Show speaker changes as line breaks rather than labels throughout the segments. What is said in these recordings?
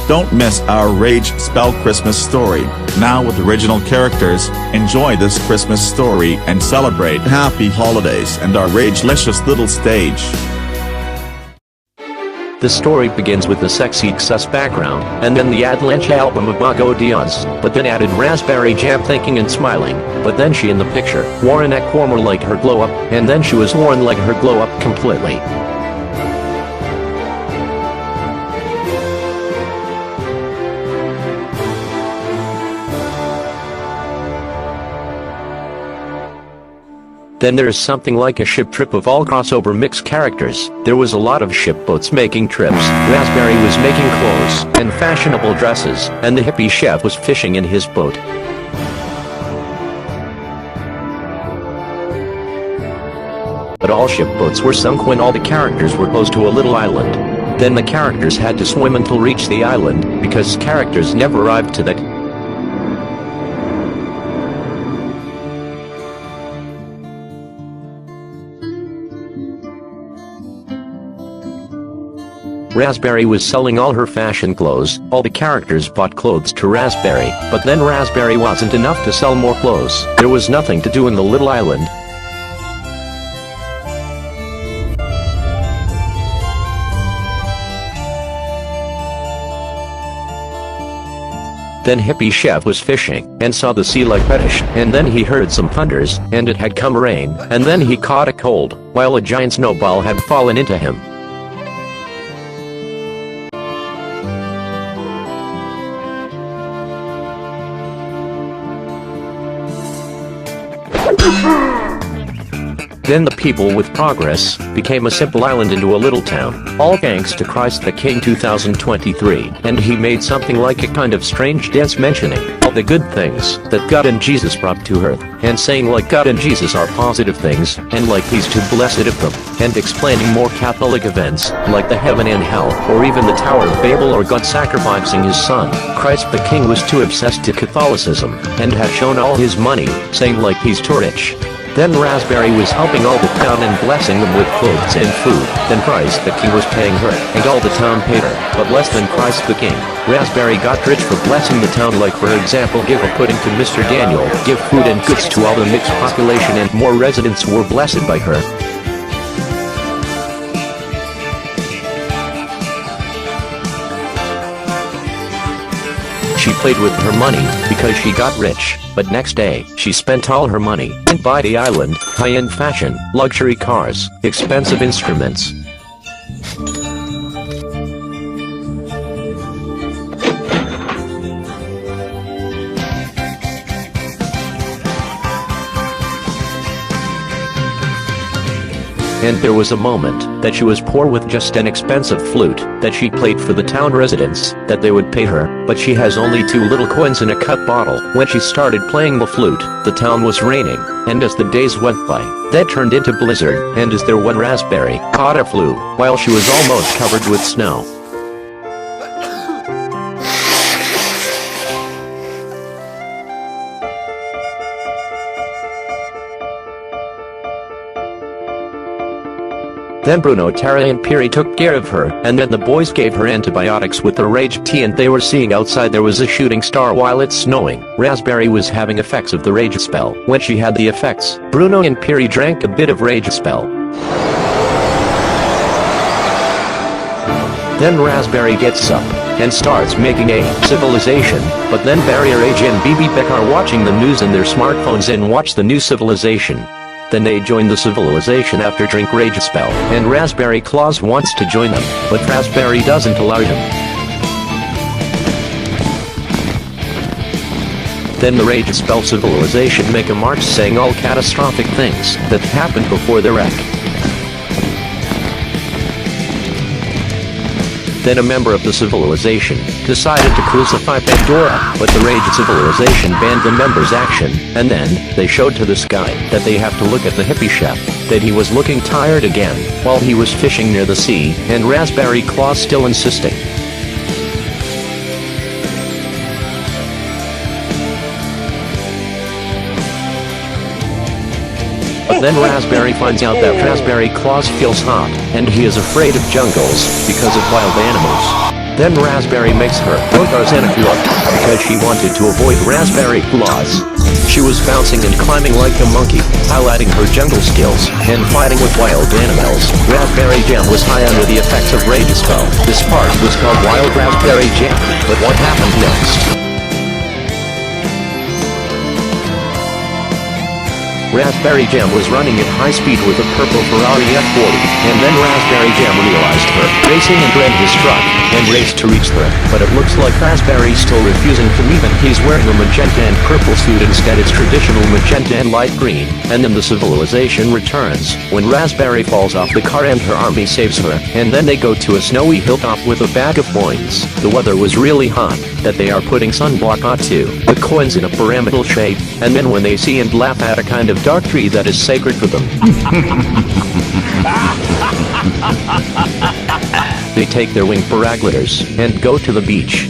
Don't miss our Rage Spell Christmas story, now with original characters. Enjoy this Christmas story and celebrate happy holidays and our rage-licious little stage.
The story begins with the Sexy Txus background, and then the Avalanche album of Mago Diaz, but then added Raspberry Jam thinking and smiling, but then she in the picture, wore a neck warmer like her glow up, and then she was worn like her glow up completely. Then there's something like a ship trip of all crossover mixed characters. There was a lot of ship boats making trips, Raspberry was making clothes and fashionable dresses, and the hippie chef was fishing in his boat. But all ship boats were sunk when all the characters were close to a little island. Then the characters had to swim until reach the island, because characters never arrived to that. Raspberry was selling all her fashion clothes. All the characters bought clothes to Raspberry, but then Raspberry wasn't enough to sell more clothes. There was nothing to do in the little island. Then hippie chef was fishing, and saw the sea like reddish, and then he heard some thunders, and it had come rain, and then he caught a cold, while a giant snowball had fallen into him. Then the people with progress became a simple island into a little town, all thanks to Christ the King 2023, and he made something like a kind of strange dance mentioning all the good things that God and Jesus brought to earth, and saying like God and Jesus are positive things, and like these two blessed of them, and explaining more Catholic events, like the heaven and hell, or even the Tower of Babel or God sacrificing his son. Christ the King was too obsessed to Catholicism, and had shown all his money, saying like he's too rich. Then Raspberry was helping all the town and blessing them with clothes and food. Then Christ the King was paying her, and all the town paid her, but less than Christ the King. Raspberry got rich for blessing the town, like for example give a pudding to Mr. Daniel, give food and goods to all the mixed population, and more residents were blessed by her. She played with her money, because she got rich, but next day, she spent all her money, and buy the island, high-end fashion, luxury cars, expensive instruments. And there was a moment that she was poor with just an expensive flute that she played for the town residents, that they would pay her, but she has only 2 little coins in a cut bottle. When she started playing the flute, the town was raining, and as the days went by, that turned into blizzard, and as there one Raspberry caught a flu, while she was almost covered with snow. Then Bruno, Tara and Piri took care of her, and then the boys gave her antibiotics with the rage tea, and they were seeing outside there was a shooting star while it's snowing. Raspberry was having effects of the rage spell. When she had the effects, Bruno and Piri drank a bit of rage spell. Then Raspberry gets up and starts making a civilization, but then Barrier Age and BB Beck are watching the news in their smartphones and watch the new civilization. Then they join the civilization after drink rage spell, and Raspberry Claus wants to join them, but Raspberry doesn't allow him. Then the rage spell civilization make a march saying all catastrophic things that happened before the wreck. Then a member of the civilization decided to crucify Pandora, but the rage civilization banned the member's action, and then they showed to the sky that they have to look at the hippie chef, that he was looking tired again while he was fishing near the sea, and Raspberry Claus still insisting. But then Raspberry finds out that Raspberry Claus feels hot, and he is afraid of jungles because of wild animals. Then Raspberry makes her Tarzanic look, because she wanted to avoid Raspberry claws. She was bouncing and climbing like a monkey, highlighting her jungle skills, and fighting with wild animals. Raspberry Jam was high under the effects of Rage Spell. This part was called Wild Raspberry Jam, but what happened next? Raspberry Jam was running at high speed with a purple Ferrari F40, and then Raspberry Jam realized her, racing and grabbed his truck, and raced to reach her, but it looks like Raspberry's still refusing to leave and he's wearing a magenta and purple suit instead. It's traditional magenta and light green, and then the civilization returns, when Raspberry falls off the car and her army saves her, and then they go to a snowy hilltop with a bag of coins. The weather was really hot, that they are putting sunblock onto the coins in a pyramidal shape, and then when they see and laugh at a kind of dark tree that is sacred for them. They take their winged paragliders and go to the beach.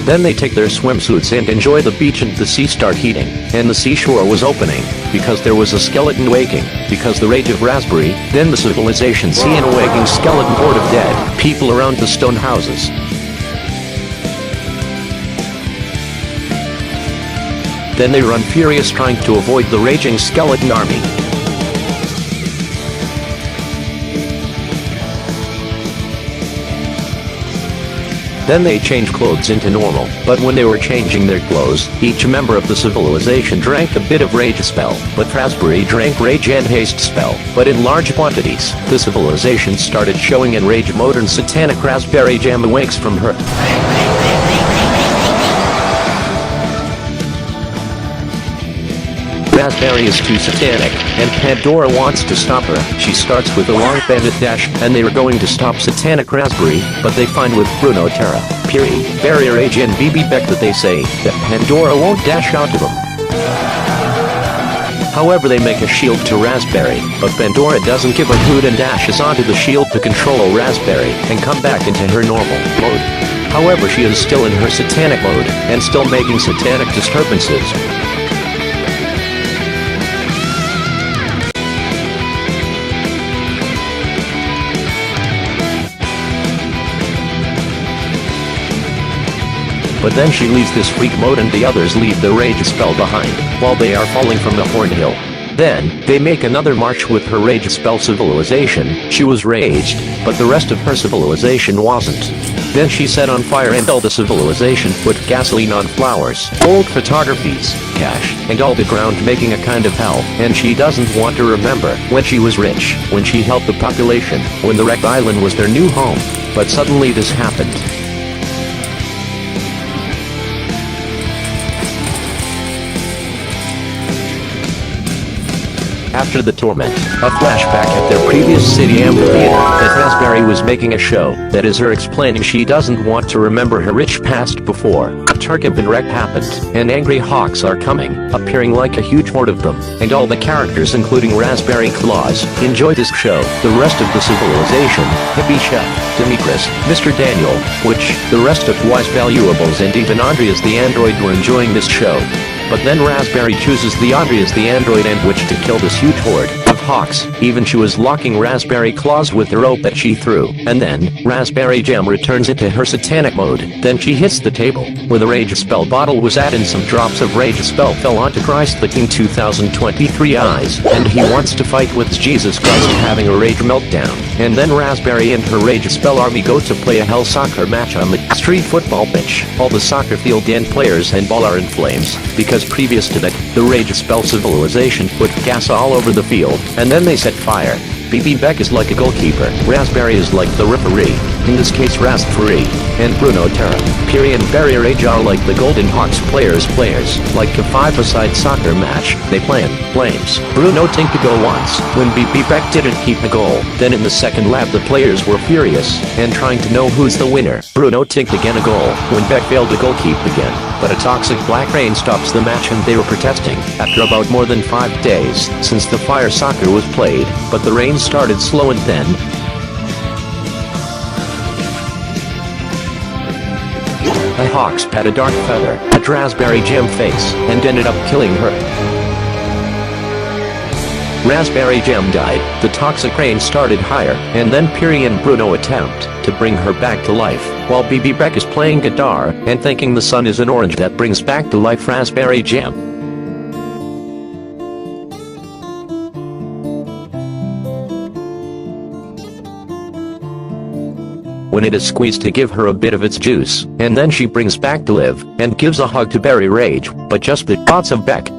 Then they take their swimsuits and enjoy the beach, and the sea start heating, and the seashore was opening, because there was a skeleton waking, because the rage of Raspberry. Then the civilization see an awaking skeleton horde of dead people around the stone houses. Then they run furious trying to avoid the raging skeleton army. Then they change clothes into normal, but when they were changing their clothes, each member of the civilization drank a bit of Rage Spell, but Raspberry drank Rage and Haste Spell, but in large quantities. The civilization started showing in rage mode and satanic Raspberry Jam awakes from her. Raspberry is too satanic, and Pandora wants to stop her. She starts with a long bandit dash, and they are going to stop satanic Raspberry, but they find with Bruno, Terra, Piri, Barrier Age and BB Beck that they say that Pandora won't dash out to them. However, they make a shield to Raspberry, but Pandora doesn't give a hoot and dashes onto the shield to control Raspberry and come back into her normal mode. However, she is still in her satanic mode, and still making satanic disturbances. But then she leaves this freak mode and the others leave the Rage Spell behind, while they are falling from the Horn Hill. Then, they make another march with her Rage Spell civilization. She was raged, but the rest of her civilization wasn't. Then she set on fire and all the civilization put gasoline on flowers, old photographies, cash, and all the ground, making a kind of hell. And she doesn't want to remember when she was rich, when she helped the population, when the wrecked island was their new home. But suddenly this happened. After the torment, a flashback at their previous city amphitheater, that Raspberry was making a show. That is her explaining she doesn't want to remember her rich past before a Turkibin wreck happened, and angry hawks are coming, appearing like a huge horde of them, and all the characters including Raspberry Claus enjoy this show. The rest of the civilization, Hippie Chef, Demetris, Mr. Daniel, which, the rest of Wise Valuables and even Andreas the android were enjoying this show. But then Raspberry chooses the Andreas the android and witch to kill this huge horde of hawks. Even she was locking Raspberry Claus with the rope that she threw. And then, Raspberry Jam returns into her satanic mode. Then she hits the table, where the Rage Spell bottle was at, and some drops of Rage Spell fell onto Christ the King 2023 eyes. And he wants to fight with Jesus Christ, having a rage meltdown. And then Raspberry and her Rage Spell army go to play a hell soccer match on the street football pitch. All the soccer field and players and ball are in flames, because previous to that, the Rage Spell civilization put gas all over the field, and then they set fire. BB Beck is like a goalkeeper, Raspberry is like the referee, in this case Raspberry, and Bruno, Terra, Piri and Barrier Age are like the Golden Hawks players, like a five-a-side soccer match. They plant flames. Bruno tinked a goal once, when BB Beck didn't keep a goal. Then in the second lap the players were furious, and trying to know who's the winner. Bruno tinked again a goal, when Beck failed to goalkeep again. But a toxic black rain stops the match and they were protesting, after about more than 5 days, since the fire soccer was played, but the rain started slow and then, the hawks pat a dark feather at Raspberry Jam face, and ended up killing her. Raspberry Jam died, the toxic rain started higher, and then Piri and Bruno attempt to bring her back to life, while BB Beck is playing guitar and thinking the sun is an orange that brings back to life Raspberry Jam. When it is squeezed to give her a bit of its juice, and then she brings back to live, and gives a hug to Berry Rage, but just the thoughts of Beck.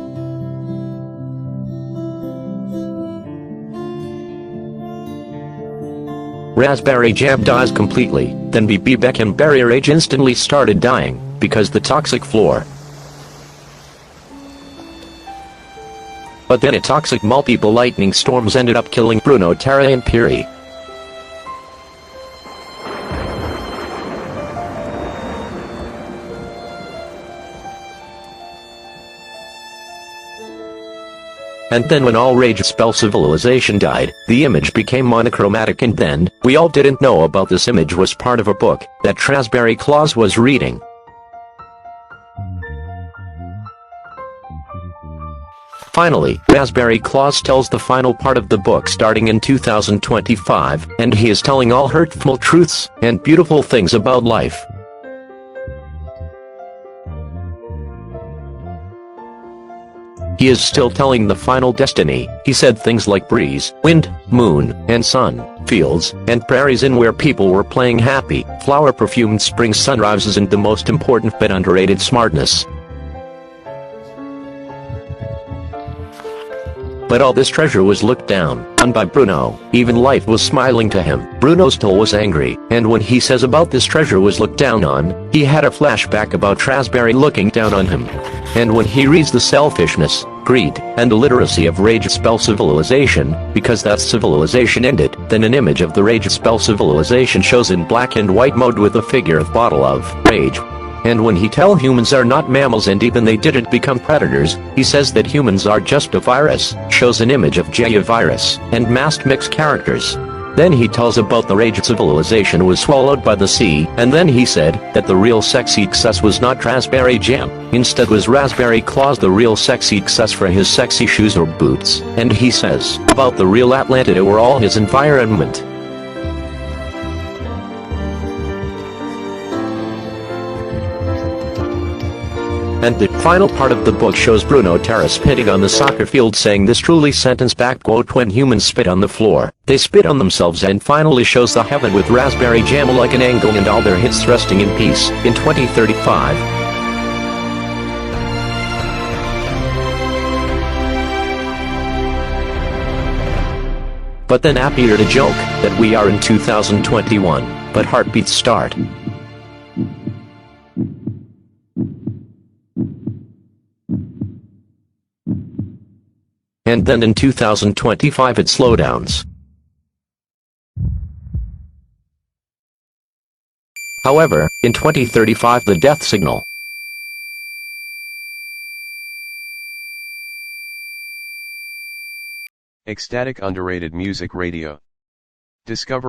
Raspberry Jam dies completely, then BB Beck and Berry Rage instantly started dying, because the toxic floor. But then a toxic multiple lightning storms ended up killing Bruno, Tara and Piri. And then when all Rage Spell Civilization died, the image became monochromatic, and then, we all didn't know about this image was part of a book that Raspberry Claus was reading. Finally, Raspberry Claus tells the final part of the book starting in 2025, and he is telling all hurtful truths and beautiful things about life. He is still telling the final destiny. He said things like breeze, wind, moon, and sun, fields, and prairies in where people were playing happy, flower-perfumed spring sunrises, and the most important but underrated smartness. But all this treasure was looked down on by Bruno. Even life was smiling to him. Bruno still was angry, and when he says about this treasure was looked down on, he had a flashback about Raspberry looking down on him. And when he reads the selfishness, greed, and illiteracy of Rage Spell Civilization, because that civilization ended, then an image of the Rage Spell Civilization shows in black and white mode with a figure of bottle of rage. And when he tell humans are not mammals and even they didn't become predators, he says that humans are just a virus, shows an image of Jaya virus, and masked mixed characters. Then he tells about the Rage Civilization was swallowed by the sea, and then he said that the real Sexy Txus was not Raspberry Jam, instead was Raspberry Claus the real Sexy Txus for his sexy shoes or boots, and he says about the real Atlantida were all his environment. And the final part of the book shows Bruno Tara spitting on the soccer field saying this truly sentence back quote, when humans spit on the floor, they spit on themselves, and finally shows the heaven with Raspberry Jam like an angle and all their hits resting in peace in 2035. But then happier to joke that we are in 2021, but heartbeats start. And then in 2025 it slowdowns. However, in 2035 the death signal.
Ecstatic underrated music radio. Discover